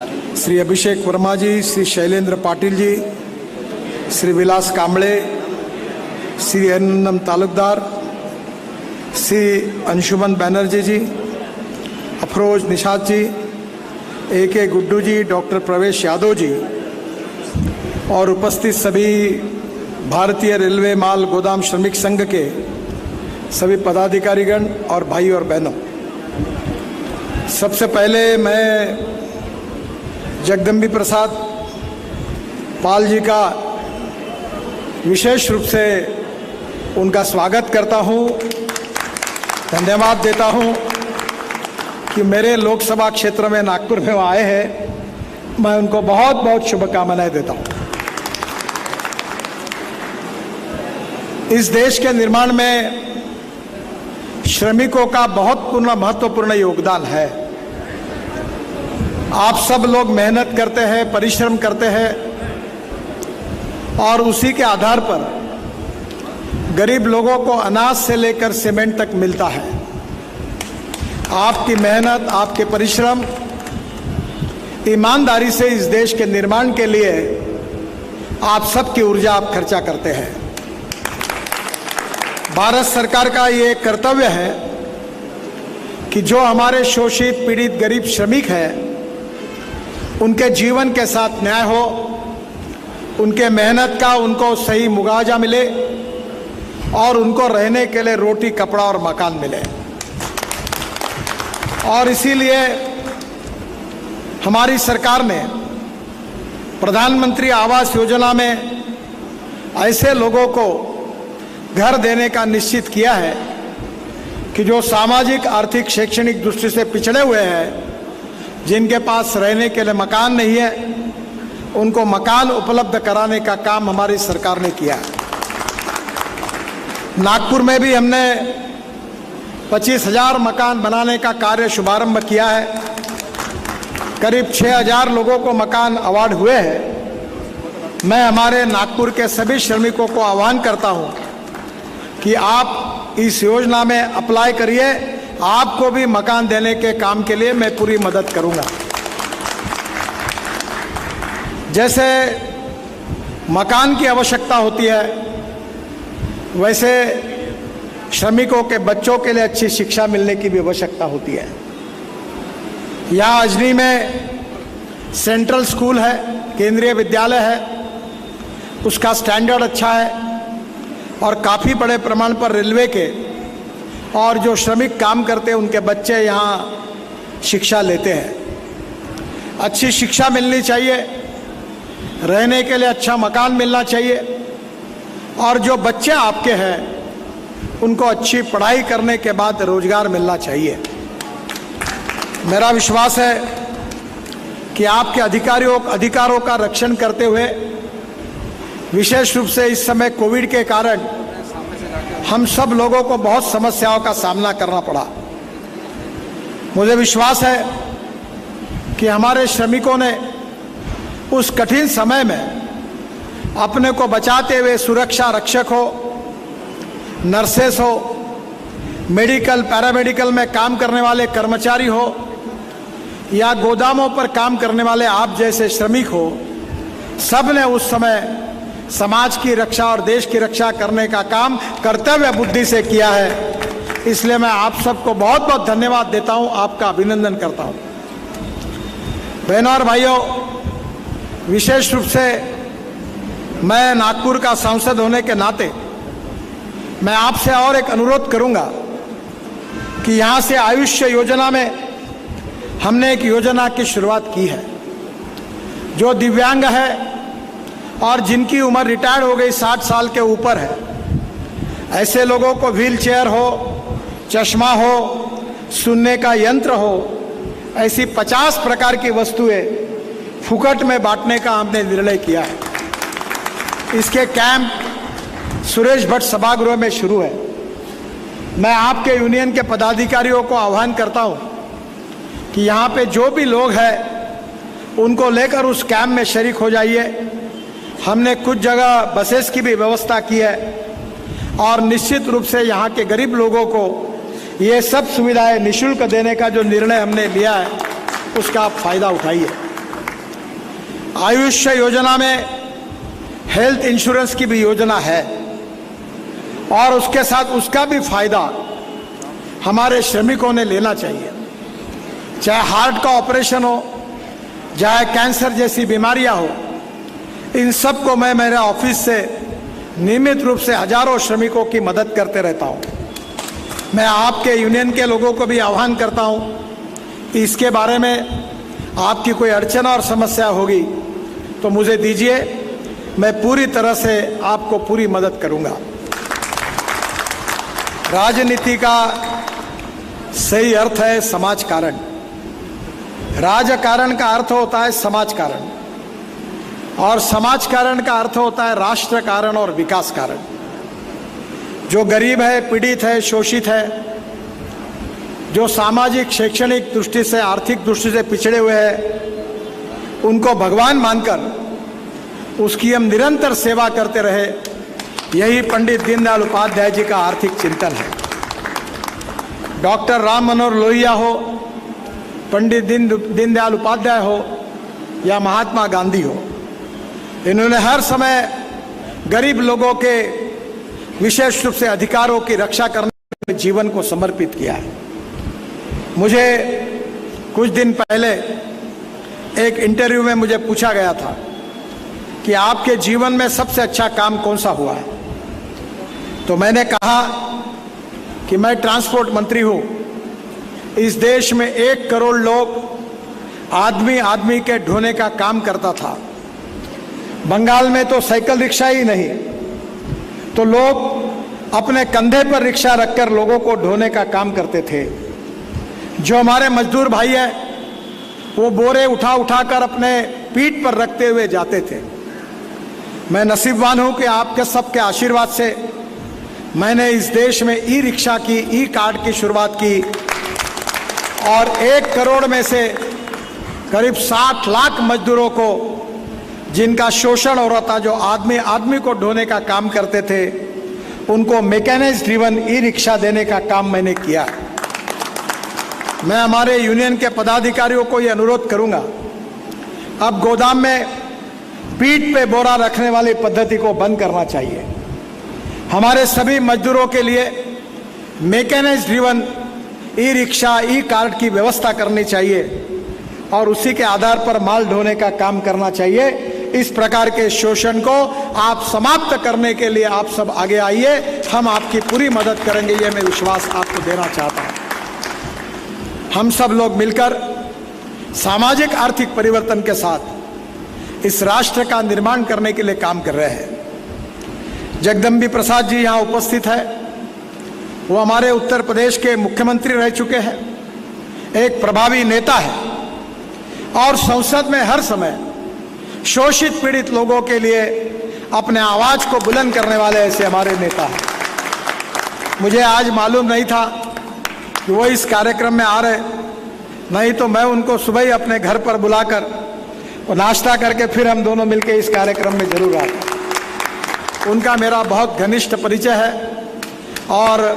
श्री अभिषेक वर्मा जी, श्री शैलेंद्र पाटिल जी, श्री विलास कांबळे, श्री हरिनंदन तालुकदार, श्री अंशुमन बैनर्जी जी, अफरोज निशात जी, AK Guddu जी, doctor प्रवेश यादव जी और उपस्थित सभी भारतीय रेलवे माल गोदाम श्रमिक संघ के सभी पदाधिकारीगण और भाई और बहनों, सबसे पहले मैं जगदम्बी प्रसाद पाल जी का विशेष रूप से उनका स्वागत करता हूं, धन्यवाद देता हूं कि मेरे लोकसभा क्षेत्र में नागपुर में वो आए हैं। मैं उनको बहुत बहुत शुभकामनाएं देता हूं। इस देश के निर्माण में श्रमिकों का बहुत महत्वपूर्ण योगदान है। आप सब लोग मेहनत करते हैं, परिश्रम करते हैं और उसी के आधार पर गरीब लोगों को अनाज से लेकर सीमेंट तक मिलता है। आपकी मेहनत, आपके परिश्रम, ईमानदारी से इस देश के निर्माण के लिए आप सबकी ऊर्जा आप खर्चा करते हैं। भारत सरकार का ये कर्तव्य है कि जो हमारे शोषित, पीड़ित, गरीब श्रमिक हैं, उनके जीवन के साथ न्याय हो, उनके मेहनत का उनको सही मुआवजा मिले और उनको रहने के लिए रोटी, कपड़ा और मकान मिले। और इसीलिए हमारी सरकार ने प्रधानमंत्री आवास योजना में ऐसे लोगों को घर देने का निश्चित किया है कि जो सामाजिक, आर्थिक, शैक्षणिक दृष्टि से पिछड़े हुए हैं, जिनके पास रहने के लिए मकान नहीं है, उनको मकान उपलब्ध कराने का काम हमारी सरकार ने किया। नागपुर में भी हमने 25,000 मकान बनाने का कार्य शुभारंभ किया है। करीब 6,000 लोगों को मकान अवार्ड हुए हैं। मैं हमारे नागपुर के सभी श्रमिकों को आह्वान करता हूं कि आप इस योजना में अप्लाई करिए। आपको भी मकान देने के काम के लिए मैं पूरी मदद करूंगा। जैसे मकान की आवश्यकता होती है, वैसे श्रमिकों के बच्चों के लिए अच्छी शिक्षा मिलने की भी आवश्यकता होती है। यहाँ अजनी में सेंट्रल स्कूल है, केंद्रीय विद्यालय है, उसका स्टैंडर्ड अच्छा है और काफ़ी बड़े प्रमाण पर रेलवे के और जो श्रमिक काम करते हैं उनके बच्चे यहाँ शिक्षा लेते हैं। अच्छी शिक्षा मिलनी चाहिए, रहने के लिए अच्छा मकान मिलना चाहिए और जो बच्चे आपके हैं उनको अच्छी पढ़ाई करने के बाद रोजगार मिलना चाहिए। मेरा विश्वास है कि आपके अधिकारों का रक्षण करते हुए, विशेष रूप से इस समय कोविड के कारण हम सब लोगों को बहुत समस्याओं का सामना करना पड़ा। मुझे विश्वास है कि हमारे श्रमिकों ने उस कठिन समय में अपने को बचाते हुए सुरक्षा रक्षक हो, नर्सेस हो, मेडिकल, पैरामेडिकल में काम करने वाले कर्मचारी हो या गोदामों पर काम करने वाले आप जैसे श्रमिक हो, सब ने उस समय समाज की रक्षा और देश की रक्षा करने का काम कर्तव्य बुद्धि से किया है। इसलिए मैं आप सबको बहुत बहुत धन्यवाद देता हूं, आपका अभिनंदन करता हूं। बहनों और भाइयों, विशेष रूप से मैं नागपुर का सांसद होने के नाते मैं आपसे और एक अनुरोध करूंगा कि यहां से आयुष्य योजना में हमने एक योजना की शुरुआत की है। जो दिव्यांग है और जिनकी उम्र रिटायर्ड हो गई, 60 साल के ऊपर है, ऐसे लोगों को व्हील चेयर हो, चश्मा हो, सुनने का यंत्र हो, ऐसी 50 प्रकार की वस्तुएं फुकट में बांटने का हमने निर्णय किया है। इसके कैंप सुरेश भट्ट सभागृह में शुरू है। मैं आपके यूनियन के पदाधिकारियों को आह्वान करता हूं कि यहाँ पे जो भी लोग हैं उनको लेकर उस कैंप में शरीक हो जाइए। हमने कुछ जगह बसेस की भी व्यवस्था की है और निश्चित रूप से यहाँ के गरीब लोगों को ये सब सुविधाएं निःशुल्क देने का जो निर्णय हमने लिया है उसका आप फायदा उठाइए। आयुष्य योजना में हेल्थ इंश्योरेंस की भी योजना है और उसके साथ उसका भी फायदा हमारे श्रमिकों ने लेना चाहिए। चाहे हार्ट का ऑपरेशन हो, चाहे कैंसर जैसी बीमारियां हो, इन सब को मैं मेरे ऑफिस से नियमित रूप से हजारों श्रमिकों की मदद करते रहता हूं। मैं आपके यूनियन के लोगों को भी आह्वान करता हूं कि इसके बारे में आपकी कोई अड़चन और समस्या होगी तो मुझे दीजिए, मैं पूरी तरह से आपको पूरी मदद करूंगा। राजनीति का सही अर्थ है समाज कारण। राजकारण का अर्थ होता है समाज कारण और समाज कारण का अर्थ होता है राष्ट्र कारण और विकास कारण। जो गरीब है, पीड़ित है, शोषित है, जो सामाजिक शैक्षणिक दृष्टि से, आर्थिक दृष्टि से पिछड़े हुए हैं, उनको भगवान मानकर उसकी हम निरंतर सेवा करते रहे, यही पंडित दीनदयाल उपाध्याय जी का आर्थिक चिंतन है। डॉक्टर राम मनोहर लोहिया हो, पंडित दीनदयाल उपाध्याय हो या महात्मा गांधी हो, इन्होंने हर समय गरीब लोगों के विशेष रूप से अधिकारों की रक्षा करने में जीवन को समर्पित किया है। मुझे कुछ दिन पहले एक इंटरव्यू में मुझे पूछा गया था कि आपके जीवन में सबसे अच्छा काम कौन सा हुआ है, तो मैंने कहा कि मैं ट्रांसपोर्ट मंत्री हूं। इस देश में 1 करोड़ लोग आदमी आदमी के ढोने का काम करता था। बंगाल में तो साइकिल रिक्शा ही नहीं, तो लोग अपने कंधे पर रिक्शा रखकर लोगों को ढोने का काम करते थे। जो हमारे मजदूर भाई है वो बोरे उठा उठाकर अपने पीठ पर रखते हुए जाते थे। मैं नसीबवान हूं कि आपके सबके आशीर्वाद से मैंने इस देश में ई रिक्शा की, ई कार्ड की शुरुआत की और 1 करोड़ में से करीब 60 लाख मजदूरों को, जिनका शोषण हो रहा था, जो आदमी आदमी को ढोने का काम करते थे, उनको मैकेनाइज्ड ड्रिवन ई रिक्शा देने का काम मैंने किया। मैं हमारे यूनियन के पदाधिकारियों को ये अनुरोध करूंगा, अब गोदाम में पीठ पे बोरा रखने वाली पद्धति को बंद करना चाहिए। हमारे सभी मजदूरों के लिए मैकेनाइज्ड ड्रिवन ई रिक्शा, ई कार्ड की व्यवस्था करनी चाहिए और उसी के आधार पर माल ढोने का काम करना चाहिए। इस प्रकार के शोषण को आप समाप्त करने के लिए आप सब आगे आइए, हम आपकी पूरी मदद करेंगे, ये मैं विश्वास आपको देना चाहता हूं। हम सब लोग मिलकर सामाजिक आर्थिक परिवर्तन के साथ इस राष्ट्र का निर्माण करने के लिए काम कर रहे हैं। जगदम्बी प्रसाद जी यहाँ उपस्थित है, वो हमारे उत्तर प्रदेश के मुख्यमंत्री रह चुके हैं, एक प्रभावी नेता है और संसद में हर समय शोषित पीड़ित लोगों के लिए अपने आवाज को बुलंद करने वाले ऐसे हमारे नेता हैं। मुझे आज मालूम नहीं था कि वो इस कार्यक्रम में आ रहे, नहीं तो मैं उनको सुबह ही अपने घर पर बुलाकर और नाश्ता करके फिर हम दोनों मिलकर इस कार्यक्रम में जरूर आते। उनका मेरा बहुत घनिष्ठ परिचय है और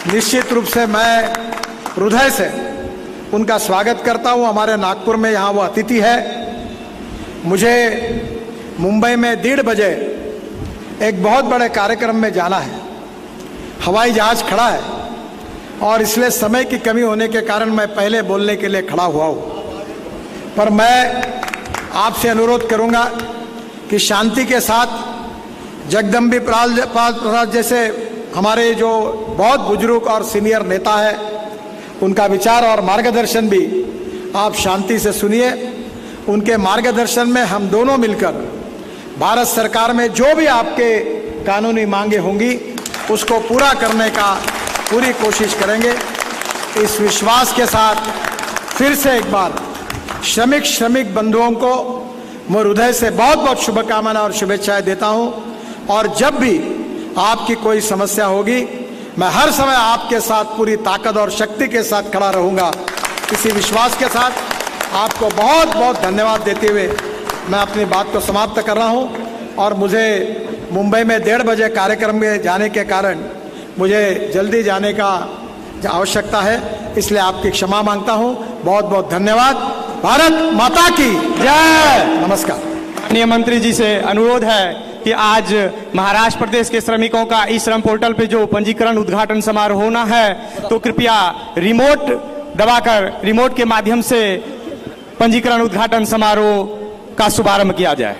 निश्चित रूप से मैं हृदय से उनका स्वागत करता हूं। हमारे नागपुर में यहाँ वो अतिथि है। मुझे मुंबई में 1:30 बजे एक बहुत बड़े कार्यक्रम में जाना है। हवाई जहाज खड़ा है और इसलिए समय की कमी होने के कारण मैं पहले बोलने के लिए खड़ा हुआ हूँ, पर मैं आपसे अनुरोध करूँगा कि शांति के साथ जगदम्बी प्रसाद जैसे हमारे जो बहुत बुजुर्ग और सीनियर नेता है, उनका विचार और मार्गदर्शन भी आप शांति से सुनिए। उनके मार्गदर्शन में हम दोनों मिलकर भारत सरकार में जो भी आपके कानूनी मांगे होंगी उसको पूरा करने का पूरी कोशिश करेंगे। इस विश्वास के साथ फिर से एक बार श्रमिक बंधुओं को मैं हृदय से बहुत बहुत शुभकामनाएं और शुभेच्छाएं देता हूं और जब भी आपकी कोई समस्या होगी मैं हर समय आपके साथ पूरी ताकत और शक्ति के साथ खड़ा रहूंगा। इसी विश्वास के साथ आपको बहुत बहुत धन्यवाद देते हुए मैं अपनी बात को समाप्त कर रहा हूं और मुझे मुंबई में 1:30 बजे कार्यक्रम में जाने के कारण मुझे जल्दी जाने का आवश्यकता है, इसलिए आपकी क्षमा मांगता हूं। बहुत बहुत धन्यवाद। भारत माता की जय। नमस्कार। माननीय मंत्री जी से अनुरोध है कि आज महाराष्ट्र प्रदेश के श्रमिकों का ई श्रम पोर्टल पे जो पंजीकरण उद्घाटन समारोह होना है, तो कृपया रिमोट दबाकर रिमोट के माध्यम से पंजीकरण उद्घाटन समारोह का शुभारंभ किया जाए।